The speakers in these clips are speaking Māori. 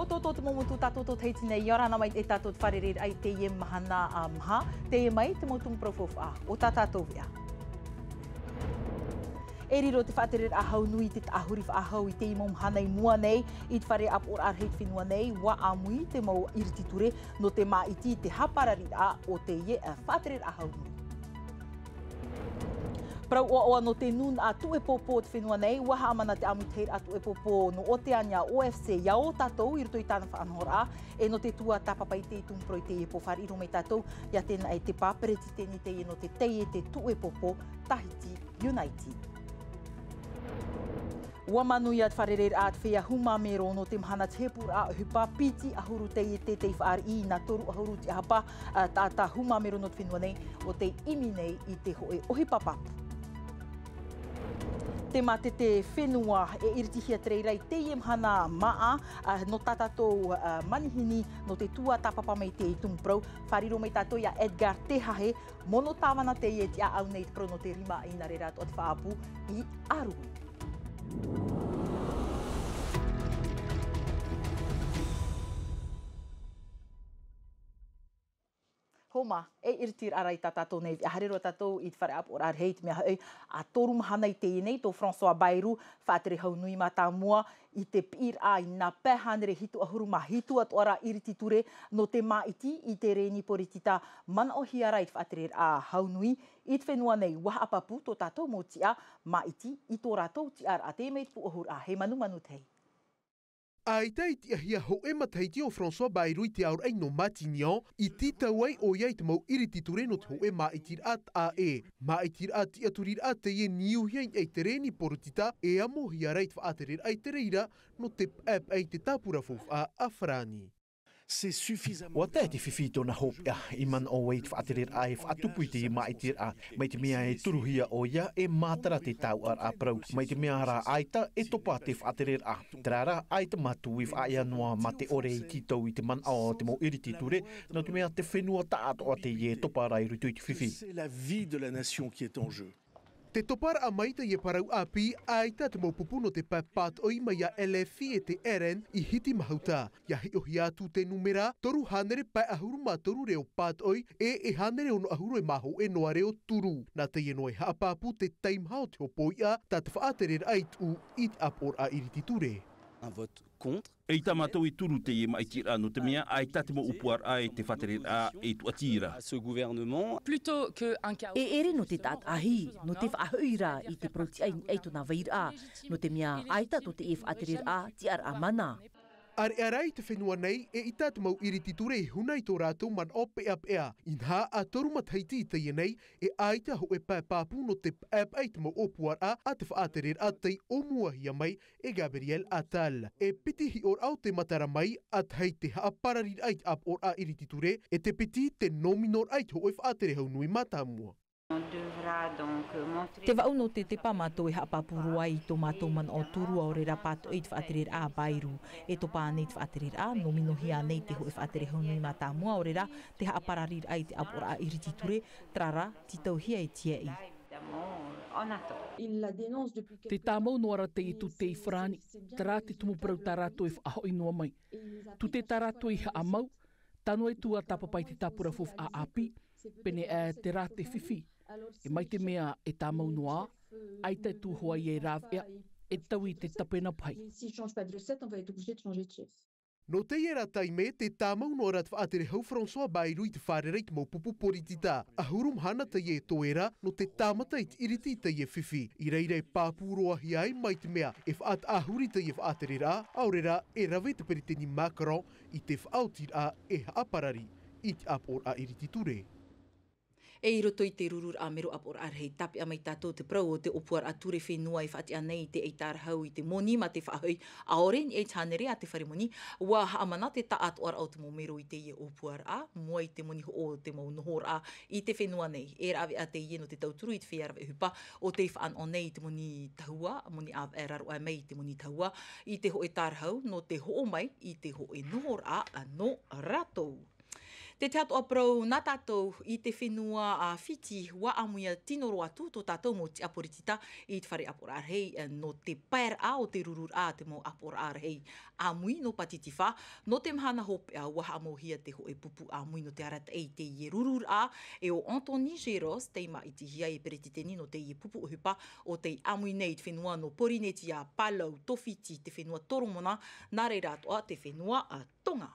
Toto te momutu tato teiti nei yorana mai e tato wharerer ai te ie mahana a maha, te ie mai te motum profof a o tatato via. E riro te whaterer a hau nui te ahuri whaahau i te imo mahana i mua nei, i te whare ap or arheit whenua nei, wa amui te mau irititure no te maiti te haparari a o te ie a whaterer a hau nui. Prau oa no te nun a tue popo te whenua nei, waha amana te amuteir a tue popo no o te anya OFC ia o tatou i ruto i tāna whaanhora a, e no te tua tapapai te tumproi te e po whare iro mei tatou, ia tēnā e te pāpereti tēni te e no te tei e te tue popo Tahiti United. Ua manu ia te wharerer a te whea huma mero no te mahana te hepur a hupa piti ahuru te e te whaari na toru ahuru te hapa tāta huma mero no te whenua nei o te imi nei i te hoe ohi papapu. Te mate te whenua e iritihia tereirai te ie mahana maa no tatatou manihini no te tua tapapa mei te i tumprau. Whariro mei tātou ia Edgar te hahe mono tāwana te ie te au nei te pro no te rima i nare rāt o te whaapu i Arui. Homa, e iritir arai tātou nei, a harero tātou i te whare ap or arhei te mea hau, a toru mahana i te nei, tō François Bayrou, whātere hau nui mā tā mua, i te pir a i nā pēhanere hitu ahuru ma hitu at ora irititure no te maiti i te reni poritita mana o hiarai te whātere a hau nui, i te whenua nei waha apapu tō tātou mō tia maiti i tō rātou ti ar a te mei pu ahur a he manu tei. Ai tai ti ahia ho e mataiti o François Bayrou te aur ai no Matignon i tita wai o iai te mau irititure no te ho e maitir at a e. Maitir at i aturir at te ie niu hiain ei te reni porotita e amo hi a reit whaaterir ai te reira no te ap ai te tapura fof a Afrani. Wa te te whiwhito na hopea i man o weit whaaterir ai whaatupui te maitir a mai te mea e turuhia o ia e mātara te tau ar a prau. Mai te mea ara aita e topa te whaaterir a. Trara aita matu i whaia noa ma te ore i titou i te man o te mo irititure no te mea te whenua taato a te ie topa rai rutu i te whiwhi. C'est la vie de la nation qui est en jeu. Te topara a maita i e parau api, aita te maupupu no te papat o ima ia elefi e te eren i hiti mahauta. Ia hi ohi atu te numera, toru hanere pai ahuru ma toru reo pat oi, e hanere ono ahuru e maho e noa reo turu. Na te eno e haapapu te taimhao te hopoia, ta te whaaterer aitu i te apor a irititure. Un vote contre. E tamatou i turu te ie maitira no te mea, ai tate mo upuar ai te whaterir a e tu atira. Ce gouvernement. Plutôt qu'un chaos. E ere no te tat ahi, no te whaahuira i te proti ai tona vaira, no te mea aita to te e whaaterir a ti ar amana. Ar arai te whenua nei e ita te mau irititure i hunai tō rātou man o pea pea. Inha a toru mataiti i te nei e aita ho e pāpāpu no te ap ai te mau opuar a te whaaterir a tei omuahia mai e Gabriel Attal. E piti hi or au te matara mai at hei te haapararir ait ap or a irititure e te piti te nominor ait ho e whaatere hau nui matamua. Te wau no te pamato e hapapuru ai tō mātou man o turu o rera pato e te whaaterir a Bayrou. E tō pānei te whaaterir a, no minohia nei te ho e whaatere haunui mā tā mua o rera, te haapararir ai te apora a irititure, trara, titau hia e tia i. Te tāmau noara te i tu te i whrani, tara te tumu parau tā rātou e whaaho inua mai. Tu te tā rātou i haamau, tano e tua tapapai te tapura fof a api, pene te rā te whiwhi. E mai te mea e tā mau noa, ai te tu hoa i e rāw ea, e tau i te tapena pai. No te iera taime, te tāmau no rat whaatere hau François Bayrou i te whārerei te maupupu poritita. Ahurum hana te ie toera no te tāmata i te iriti te ie whiwhi. I reirei pāpuroa hi ai mai te mea e whaat ahuri te ie whaatere rā, aurera e rawe te periteni Macron i te whaautir a e haaparari i te apor a irititure. E i roto i te rurur a mero apor arhei tape a mai tātou te prau o te opuar a ture whenua i whaatia nei te eitar hau i te moni ma te whaahoi a oren e tānere a te wharemoni wa haamana te taat oar au te mo mero i te ie opuar a mua i te moni o te mau nohor a i te whenua nei e rawe a te ie no te tauturu i te whiarawe hupa o te whaan o nei te moni tahua moni a raru a mei te moni tahua i te ho e tar hau no te ho mai i te ho e nohor a no ratou. Te te ato aprau nā tātou I te whenua a whiti wa amuia tinoro atu tō tātou mō te aporitita I te whare aporarhei no te pair a o te rurur a te mō aporarhei amui no patitiwha. No te mahana hope a waha amohia te ho e pupu amui no te arata e te I rurur a e o Anthony Geros te ima I te hia e peretiteni no te I pupu uhupa o te amui nei te whenua no porineti a palau towhiti te whenua toromona nā reira atoa te whenua a tonga.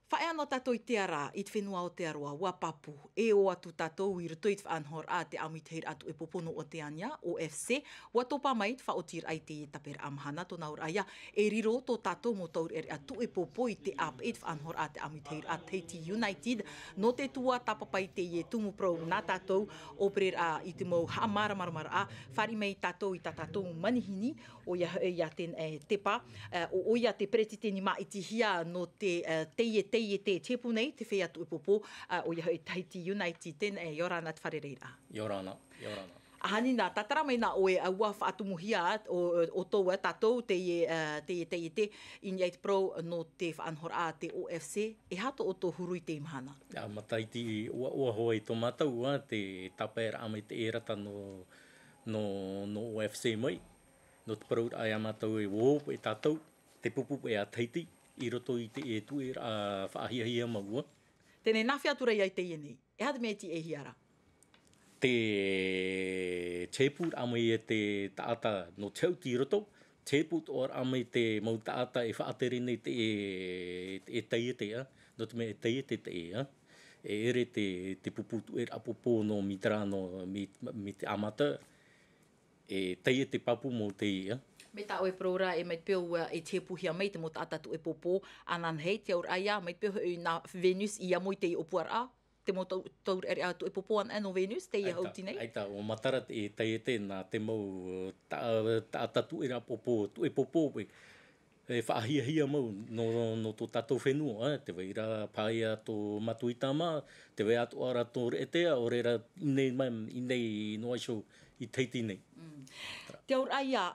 Whae anō tātou I te ara I te whenua o te aroa wapapu e o atu tātou I roto I te whaanhor a te amu I te hira atu e popono o te ania o FC wa topa mai te whaotir ai te tapera amahana tōna ura aia e riro tō tātou mo taur ere atu e popo I te ap e te whaanhor a te amu I te hira a Teiti United no te tua tapapai te I e tumu pro nā tātou o perer a I te mau haamara maramara a whari mei tātou I tā tātou manihini o ia ten tepa o ia te peretiteni ma I te hia no te teie te tepu nei, te whea tu e popo, o ia hoi Teiti United, tēnā e Yorana te wharereira. Yorana. Ahani nā, tatara mai nā oe ua whaatumuhia o tōua tātou te ini ai te pro no te whaanhor a te OFC, e hato o tō hurui te imahana. Mataiti ua hoa I tō matau, te tapaera amai te erata no OFC mai, no te pro ai amatau e wōp e tātou, te pupu e a Teiti, I roto I te e tu e a whaahia maua. Tēnei nā whiatura I ai te ienei. E hata mea ti e hiara? Te tēpūr amai e te taata no tauti I roto. Tēpūr or amai te mau taata e whaatere nei te e teiete. No te mea e teiete te e. E ere te puputu e apopo no mitrano mi te amata. E teiete papu mo te e. Me tā oe praura e mai peo e te puhia mai te mo tā tatu e popo anan hei te aur aia mai peo i nā Venus I amoi te I opuar a te mo taur ere atu e popo an no Venus te I hauti nei. Aita o matara e teiete nā te mau tā tatu e popo tu e popo e whaahia mau no tō tātou whenua te waira pāia tō matuitama te wai atu ara tō reetea o reira inei noaisho I Teiti nei. Te aur aia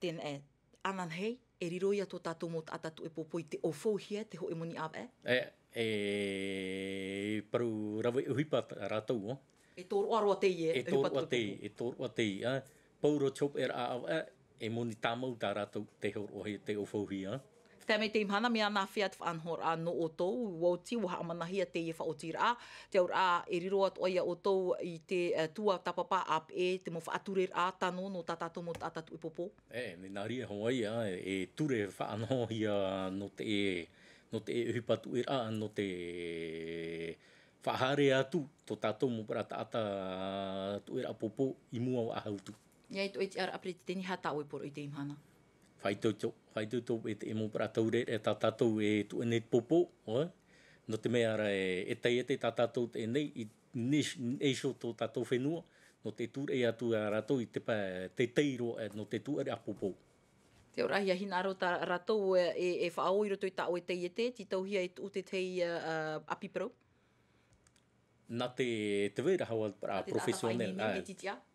tēnei anan hei e riro ia tō tātou mo tātatu e popo I te ofouhia te ho e moni awe? Paru rawa uhipa rātou. E tōru aroa te I e tōru a te I. Pauro chop awe e moni tāmau tā rātou te horo te ofouhia. Te mei te imahana mea nā whea te whaanhor a no o tōu, wauti, waha amanahia te I whaotira a. Te aur a e riro atu oia o tōu I te tua tapapa ap e te mo whaaturer a tano no tātātou mo tātātou e popo. Me nā ria hawai e ture whaanohia no te e hupatu e a no te whahare atu tō tātou mo para tāta tu e a popo I mua wa ahautu. Ia I tō e te ara apreti teni hata oe poro I te imahana. Whaitauto e te emo para taure e tā tātou e tu ene popo, no te mea ara e teiete tā tātou te nei I neisho tō tātou whenua, no te tūre e atu a rātou I te teiro no te tūre a popo. Te ora hia hina aro tā rātou e whaoi roto I tā oe teiete, ti tauhia I te tei apiparo? Nā te weira hawa para profesional.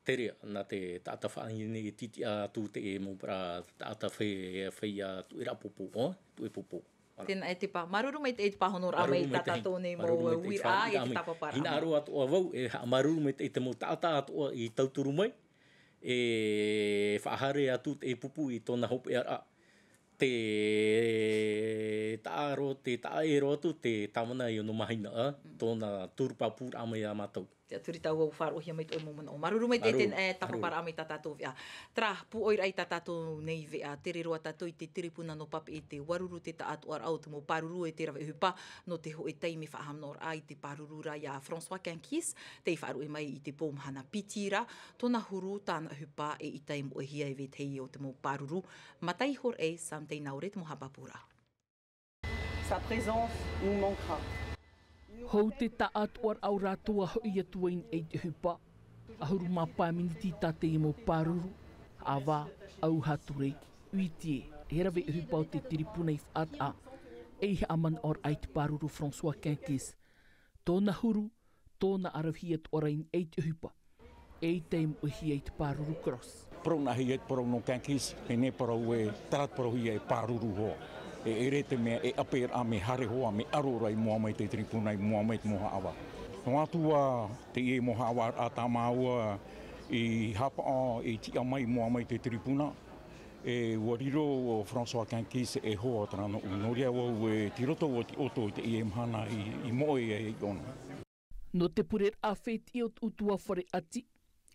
Tere, nā te tāta whaini I titia tu te e mo para tāta whaia tu e rapopo, tu e popo. Tēnā e te pā. Maruru mai te e te pāhonor a mei tātātou nei mo uira e te tapapara. Hina aro atoa wau, maruru mai te mo tāta atoa I tauturu mai, e whaahare atu te e pupu I tōna hope ara. Te taaro, te taero atu, te tamana I ono mahina, tōna turpapur amai a mātou. Te aturi tau au wharohia mai tō momana o maruru mai te tapapara amai tātātou vea. Tra, pu oirai tātātou nei vea, tere roa tātou I te tiripuna no pape e te waruru te taatu ar au te mo paruru e te rawe hupa no te ho e teimi whahamnor a I te paruru ra ia François Cankis, te wharu e mai I te pōmhana pitira, tōna huru tāna hupa e I teimu e hia e ve tei o te mo paruru, matai hor e samtei naure te mo hapapura. Sa présence nous manquera. Hou te taat oar au rātua hoi atuain e te hupa. Ahuru mā pāminiti tā te imo pāruru. Awā, au haturei, uitie, herawe hupa o te tiripuna I whaat a. Eihe aman or ai te pāruru François Cankis. Tōna huru, tōna arawhiat orain e te hupa. E teim uhi e te pāruru cross. Pro na hi e pro no Cankis, e ne pro e tarat pro hi e pāruru ho. ere te mea e aper a me hare hoa me arorai moa mai te tripunai moa mai te moha awa. No atua te e moha awa a tā maua I hapa o e tia mai moa mai te tripuna. E wariro o François Cankis e hoa trano unoria o e tiroto o ti oto te e mahana I moe e ona. No te purer a wheti o utua whare ati,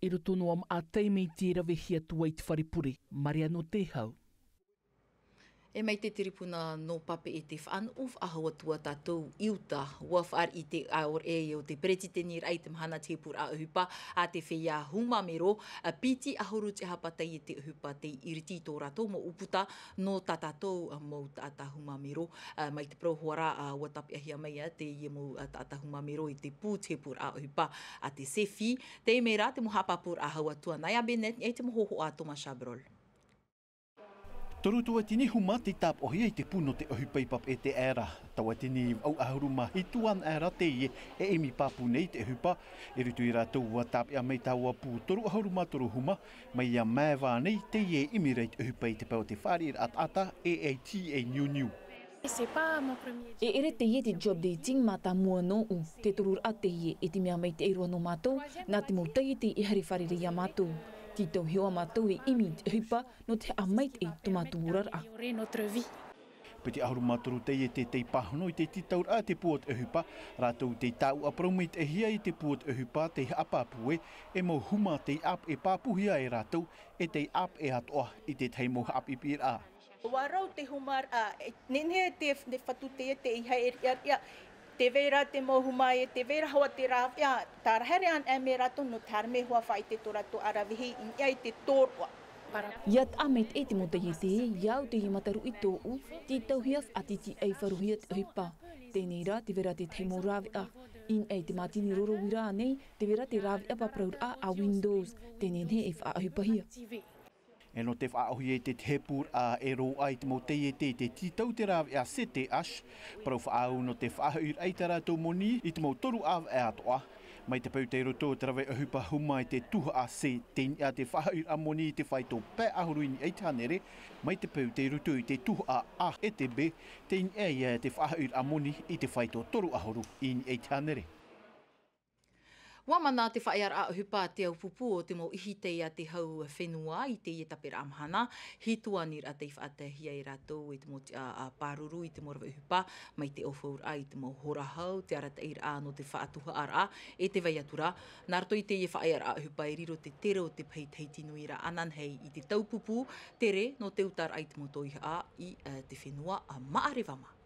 I roto no am a teimei tira vehia tua I te whare pure. Maria no te hau. E mai te tiripuna no pape e te whanuf a hawa tua tātou iuta wafar I te aor e o te pretiteni rai te mahana te pur a uhupa a te whea humamero a piti a horu te hapatai e te uhupa te iriti tō rato mo uputa no tātou mo tāta humamero mai te prohuara a watapi ahia mai te ie mo tāta humamero I te pū te pur a uhupa a te sefi te mera te mohapa pur a hawa tua nai a benet e te mohoho a Thomas Chabrol. Toru tua tini huma te tap ohi I te puno te ohupai pap e te era. Taua tini au ahuruma hituan era te ie e emi papu nei te hupa. E rutu I rātou ua tap ia mei taua pū toru ahuruma toru huma. Mai ia mēwa nei te ie emi reit ohupai te pau te whāri atata AATA New. E ere te ie te job dating ma tā mua no u. Te torur a te ie e te mea mei te eirua no mātou. Nā te mautai te I hari whariri a mātou. Tito hioa mātou e imi te hupa no te amait e tomātou urara. Peti ahuru mātoru te te pahono I te titaur a te puot e hupa. Rātou te tau a promit e hia I te puot e hupa te apapue e mo huma te ap e papuhia e rātou e te ap e atoa I te teimo ap I pira. Warau te humar a nene te whatute te iha ia te vera te mohuma e te vera hoa te rā, ia, tā rahere an e me rato no tarme hoa whai te torato arawihi I ai te tōrua. Iat amet e te mota I te iau te himataru I tō u, ti tauhiaf a titi ei wharuhia te hipa. Tēnei rā te vera te teimo rāwea. In ei te mātini roro wira nei, te vera te rāwea papraur a Windows. Tēnei ne e whaahupahia. E no te whaaohi e te tepur a e ro ai te mo te titau te rawe a sete ash. Parau whaau no te whaahuir ai te rātou moni I te mo toru av e atoa. Mai te pau te roto te rawe ahupa huma I te tuha a se teni a te whaahuir a moni I te whaito pē ahuruini ai tānere. Mai te pau te roto I te tuha a e te be teni e te whaahuir a moni I te whaito toru ahuru ini ai tānere. Wamana te whaiar a uhupa te au pupu o te mo ihitei a te hau whenua I te ie tapera amhana. Hituanir a te whaatahia I rātou I te mo te pāruru I te mo rawa uhupa. Mai te ofaur a I te mo horahau, te aratair a no te whaatuha ara e te vaiatura. Nārto I te ie whaiar a uhupa I riro te tere o te peiteitinui ra anan hei I te taupupu tere no te utar a I te mo toiha a I te whenua a maarewama.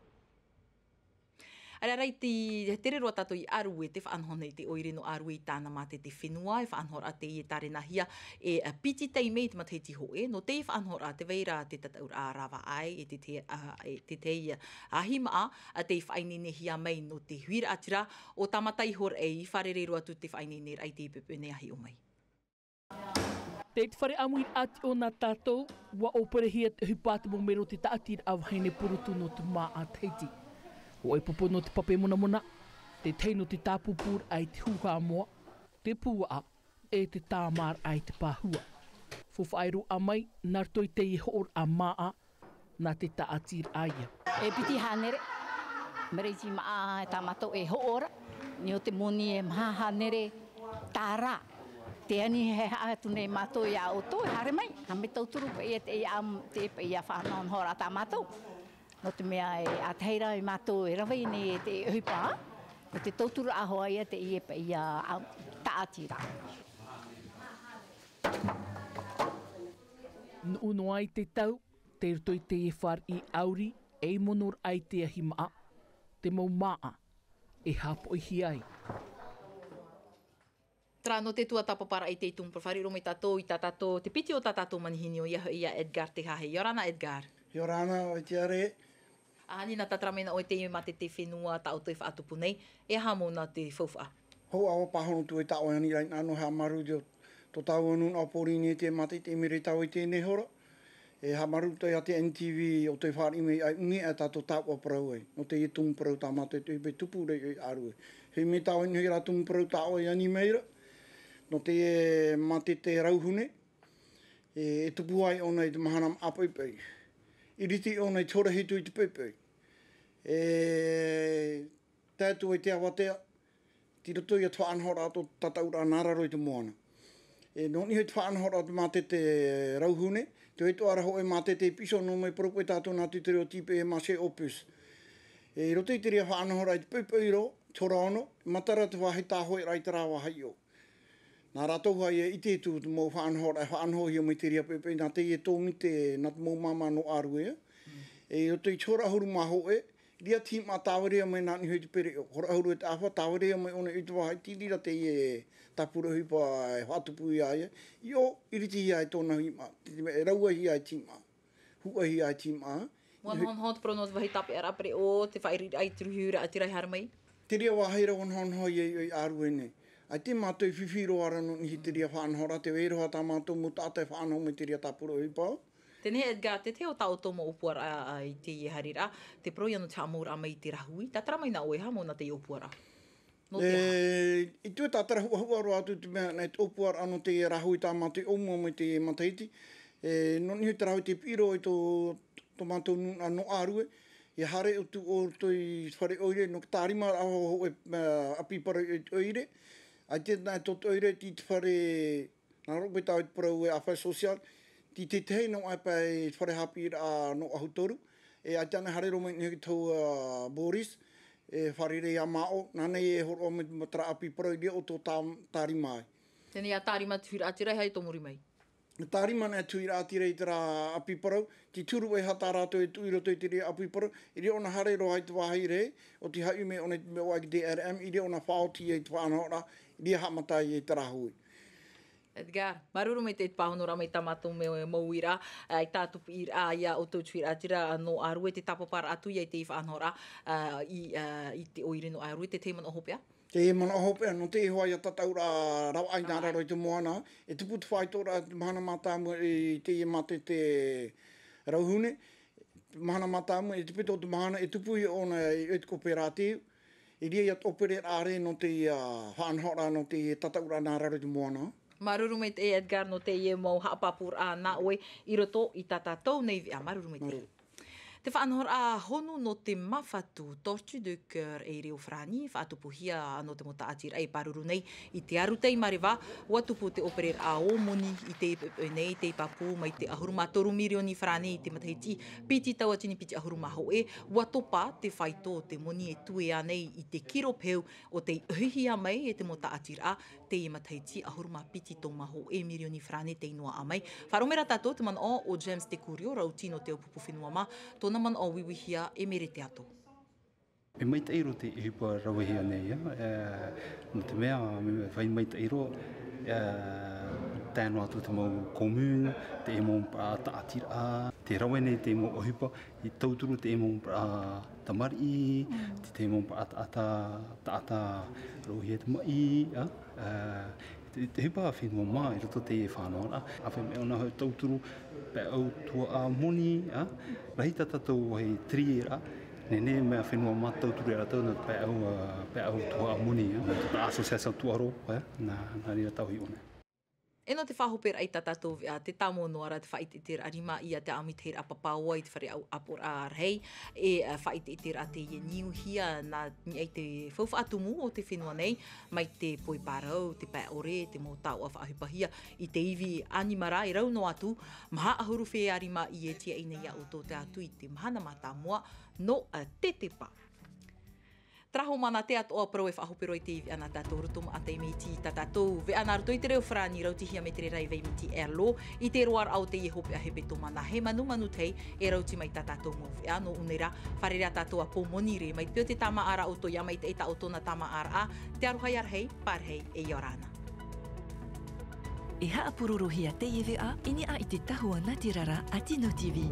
Ara rei te tere roa tātou I aru e te whaanhona I te oire no aru I tāna mate te whenua e whaanhora te I tare nahia e piti tei mei te matei ho e no te whaanhora te veira te tataur a rawa ai e te te ahima a te whainene hia mei no te huira atira o tamatai hor e I wharere roa tu te whainene rai te pepene ahi o mai. Te whare amui ati o nā tātou wa operehia te hupate mo mero te taatir a whaine purutu no te maa a teiti. O e popo no te pape mona mona, te teino te tāpupur ai te huha moa, te pua e te tāmar ai te pāhua. Fufairu a mai, nartoi te I hoor a maa, nā te taatir aia. E piti hanere, mereiti maa e tamato e hoora, ni o te moni e maha hanere tāra. Te ani he haatu nei mato ia o tō, hare mai, hame tauturu pa ia te ia whanau hora tamato. No te mea e ataheira I mātou e rawai nei te hupa, no te tauturu ahoa ia te ie pa ia taatira. Uno ai te tau, te rutoi te e whar I auri, e monor ai te ahimaa, te mau maa, e hapo I hiai. Tra no te tua tapapara I te tumpa whariro me tātou I tātou, te piti o tātou manihini o ia Edgar te hahe. Yorana Edgar. Yorana o te are. Ahani nā tatramena o te mate te whenua ta o te whaatupu nei, e hamo nā te whauwha. Ho awa pahono tu e tau ani rai nano ha maru dio to tau anun apori ni te mate te mere tau I te nehora. E ha maru te a te NTV o te whaari me ai unge a tato tau a parau ai. No te I tung parau tā mate te hipe tupu rei I aru e. He me tau inu hira tung parau tau ai ani meira. No te mate te rauhune. E tupu ai ona I te mahanam apaipai. iriti o nei tora hitu I te pepe. Tātou e te awatea, tira tui a whaanhora ato tataura nāraro I te moana. Noni hei te whaanhora ato mā te rauhune, te hei toara ho e mā te piso no mai propo e tātou nā tutere o tipe e mase opus. Roto I te rea whaanhora I te pepe iro, tora ono, matara te wahi tāhoi rai te rawa hai o. Nā rātou hai e ite tu mō whaanhora e whaanhohi o mai te rea pepe, nā te e tōmi te nā te mō mama no arue. Roto I tora huru maho e, ria tīma tāwarea mai nāni hui te pere o. Hora huru e te awha tāwarea mai ona I te wahai, tīrira te e tapura hipa e whatupu I aia. Io, iriti hi ai tōna hima, e raua hi ai tīma, hua hi ai tīma. Wan hon prono te wahi tape ara pere o, te whairi ai turuhiura a tirai hara mai? Te rea waheira wan hon hoi e arue ne. Ai te mātou whiwhiro ara no ni te rea whaanhora, te weiroha tā mātou mo tātai whaanhora me te rea tapura hipa. Tēnei Edgar, te teo tau tō mo upuara I te ie harira, te pro iano te amora mai te rahui, tātara mai nā oeha mo nā te upuara? I tue tātara hua roa atu te mea nei te upuara ano te rahui tā mā te omo mai te mataiti. No ni hui te rahui te piro I tō mātou nuna no arue, I hare o tu o toi whare oire, no tarima aho e apipara I oire, ai tēnā tō oire ti te whare, nā rope tau I te parau e awhai sosial, ti te tei no ai pai whare hapi a no ahutoru, ai tēnā hare ro mai ni tau Boris, whare rei a mao, nānei e horo me matra apipara I o tō tarima ai. Tēnei a tarima tuira atirai hai tō muri mai? Tarima nei tuira atirei te rā apiparau, ti turu e hata rātou e tuira toi te rea apiparau, I rea ona hare ro hai te wahai rei, o ti hai me ona me oai ki DRM, I rea ona whaoti e te whanahora, I rea hamatai e te rahui. Edgar, maruru me te pāhonora mai tamato me mauira, I tātupu I rā ia o tau tuira atira no arue, te tapapara atu I te whanahora I te oire no arue, te teimana o hopea? Te mana hopea, no te hoa ia tataura rau ai nā raro I te moana, e tupu te whaitora mahana mātāmu I te mate te rauhune, mahana mātāmu e te pito te mahana, e tupu I ona I te kopera teo, I rea ia opere are no te whanhora no te tataura nā raro I te moana. Maruru me te Edgar no te ie mau haapapura nā oe, I roto I tātātou nei via, maruru me te. Te whaanhora honu no te mawhatu, tortu de cœur e reo frani, whaatupuhia no te mota atira e paruru nei, I te arutei marewa, watupu te operer a omoni I te nei, te papu, mai te ahuruma toru mirioni frani I te matahiti, piti tauatini piti ahuruma ho e, watopa te whaito te moni e tue anei I te kiro peu o te uhihia mai e te mota atira, te I matahiti ahuruma piti tō maho e mirioni frani te inua amai. Wharomera tātou te man o James te kurio, rau tino te upupu whenua ma, tōna man o wiwihia e mere te ato. E mai te eiro te hipa rawahia nei, no te mea, me whai mai te eiro, tēnu atu te mau komu, te e mau ta atira, te rawe nei te mau ohipa, I tauturu te e mau tamari, te mau ta ata rawahia te mai, te hipa whenua mā, I roto te e whanora, a whi me ona hau tauturu, pe au tua a moni, rahi tatou hei triera, ne mea whenua mā tauturu e ratau, pe au tua a moni, te asosiasa tuaro, nā nira tauhi one. E no te whahopera I tātou vea, te tamo noara te whaite te arima I a te amitera apapaua I te whare apor a rei, e whaite te a te niu hia na ni ai te whauwhaatumu o te whenua nei, mai te poi parau, te pai ore, te mo tau a whaahupahia I te iwi animara I rau no atu, maha ahuru whee arima I e tia ina ia o tō te atu I te mahana mātāmua no atete pa. Traho mana te atoa pro e whahopero I te iwi ana tātou rutum a te meti tātou. Ve ana ruto I te reo whrani rautihia me te rei vei miti e alo. I te roar au te ihope a hebe tō mana he manu tei e rauti mai tātou mo ve ano unera. Wharerea tātou a pōmoni re mai pio te tama ara o tō ia mai te eita o tōna tama ara a. Te arohai arhei, parhei e iorana. E haa pururohia te iwi a, ini a I te tahua Natirara a Tino TV.